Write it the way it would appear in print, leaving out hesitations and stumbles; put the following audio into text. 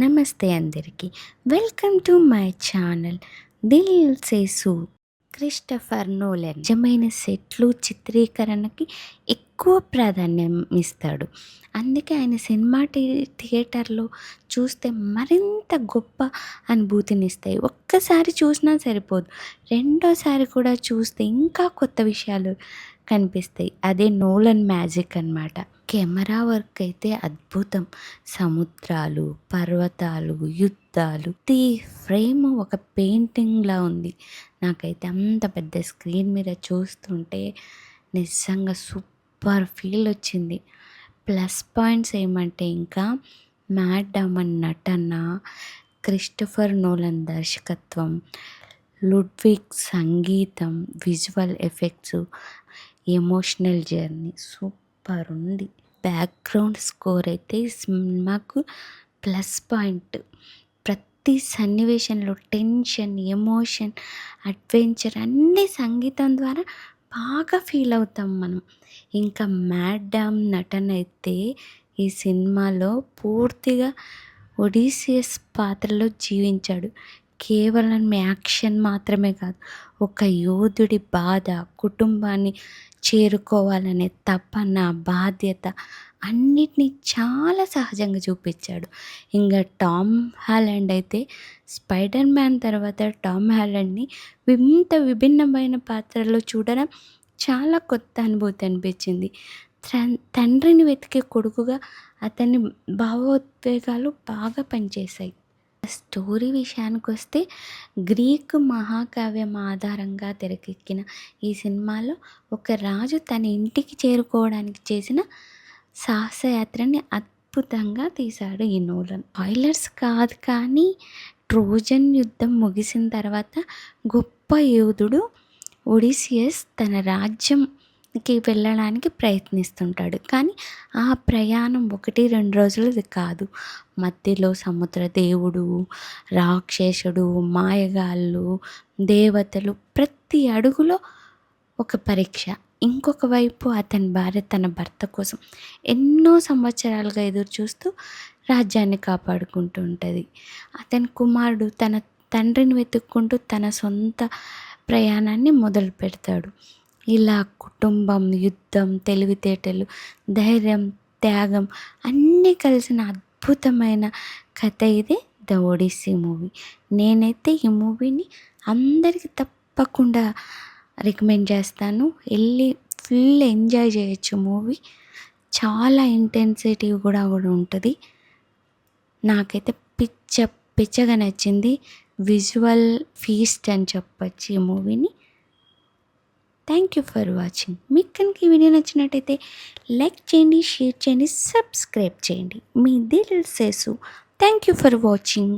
నమస్తే అందరికీ. Welcome to my channel 'Dil Se Su'. Christopher Nolan నిజమైన సెట్లు, చిత్రీకరణకి ఎక్కువ ప్రాధాన్యం ఇస్తాడు. అందుకే ఆయన సినిమా థియేటర్‌లో చూస్తే మరింత గొప్ప అనుభూతినిస్తాయి. ఒక్కసారి చూసినా సరిపోదు. రెండోసారి కూడా చూస్తే ఇంకా కొత్త విషయాలు కనిపిస్తాయి. అదే నోలన్ మ్యాజిక్ అనమాట. కెమెరా వర్క్ అయితే అద్భుతం. సముద్రాలు, పర్వతాలు, యుద్ధాలు, ప్రతి ఫ్రేమ్ ఒక పెయింటింగ్‌లా ఉంది. నాకైతే అంత పెద్ద స్క్రీన్ మీద చూస్తుంటే నిజంగా సూపర్ ఫీల్ వచ్చింది. ప్లస్ పాయింట్స్ ఏమంటే ఇంకా మ్యాట్ డామన్ నటన, క్రిస్టఫర్ నోలన్ దర్శకత్వం, లుడ్విగ్ సంగీతం, visual effects, emotional journey super ఉంది. బ్యాక్గ్రౌండ్ స్కోర్ అయితే ఈ సినిమాకు ప్లస్ పాయింట్. ప్రతి సన్నివేశంలో టెన్షన్, ఎమోషన్, అడ్వెంచర్ అన్నీ సంగీతం ద్వారా బాగా ఫీల్ అవుతాం మనం. ఇంకా మ్యాడ్ నటన అయితే ఈ సినిమాలో పూర్తిగా ఒడిసియస్ పాత్రలో జీవించాడు. కేవలం యాక్షన్ మాత్రమే కాదు, ఒక యోధుడి బాధ, కుటుంబాన్ని చేరుకోవాలనే తపన, బాధ్యత అన్నిటినీ చాలా సహజంగా చూపించాడు. ఇంకా టామ్ హాలండ్ అయితే స్పైడర్ మ్యాన్ తర్వాత టామ్ హాలండ్ని ఇంత విభిన్నమైన పాత్రలో చూడడం చాలా కొత్త అనుభూతి అనిపించింది. తండ్రిని వెతికే కొడుకుగా అతని భావోద్వేగాలు బాగా పనిచేశాయి. స్టోరీ విషయానికొస్తే గ్రీక్ మహాకావ్యం ఆధారంగా తెరకెక్కిన ఈ సినిమాలో ఒక రాజు తన ఇంటికి చేరుకోవడానికి చేసిన సాహసయాత్రని అద్భుతంగా తీశాడు ఈ నోలన్. స్పాయిలర్స్ కాదు కానీ ట్రోజన్ యుద్ధం ముగిసిన తర్వాత గొప్ప యోధుడు ఒడిసియస్ తన రాజ్యంకి వెళ్ళడానికి ప్రయత్నిస్తుంటాడు. కానీ ఆ ప్రయాణం 1-2 రోజులది కాదు. మధ్యలో సముద్ర దేవుడు, రాక్షసుడు, మాయగాళ్ళు, దేవతలు, ప్రతి అడుగులో ఒక పరీక్ష. ఇంకొక వైపు అతని భార్య తన భర్త కోసం ఎన్నో సంవత్సరాలుగా ఎదురు చూస్తూ రాజ్యాన్ని కాపాడుకుంటూ ఉంటుంది. అతని కుమారుడు తన తండ్రిని వెతుక్కుంటూ తన సొంత ప్రయాణాన్ని మొదలు పెడతాడు. ఇలా కుటుంబం, యుద్ధం, తెలివితేటలు, ధైర్యం, త్యాగం అన్నీ కలిసిన అద్భుతమైన కథ ఇదే ద ఒడిస్సీ మూవీ. నేనైతే ఈ మూవీని అందరికీ తప్పకుండా రికమెండ్ చేస్తాను. వెళ్ళి ఫుల్ ఎంజాయ్ చేయొచ్చు మూవీ. చాలా ఇంటెన్సిటీ కూడా ఉంటుంది. నాకైతే పిచ్చగా నచ్చింది. విజువల్ ఫీస్ట్ అని చెప్పచ్చు ఈ మూవీని. Thank you for watching. మీకు కనుక ఈ వీడియో నచ్చినట్టయితే లైక్ చేయండి, షేర్ చేయండి, సబ్స్క్రైబ్ చేయండి. మీ దిల్ సే సూ. Thank you for watching.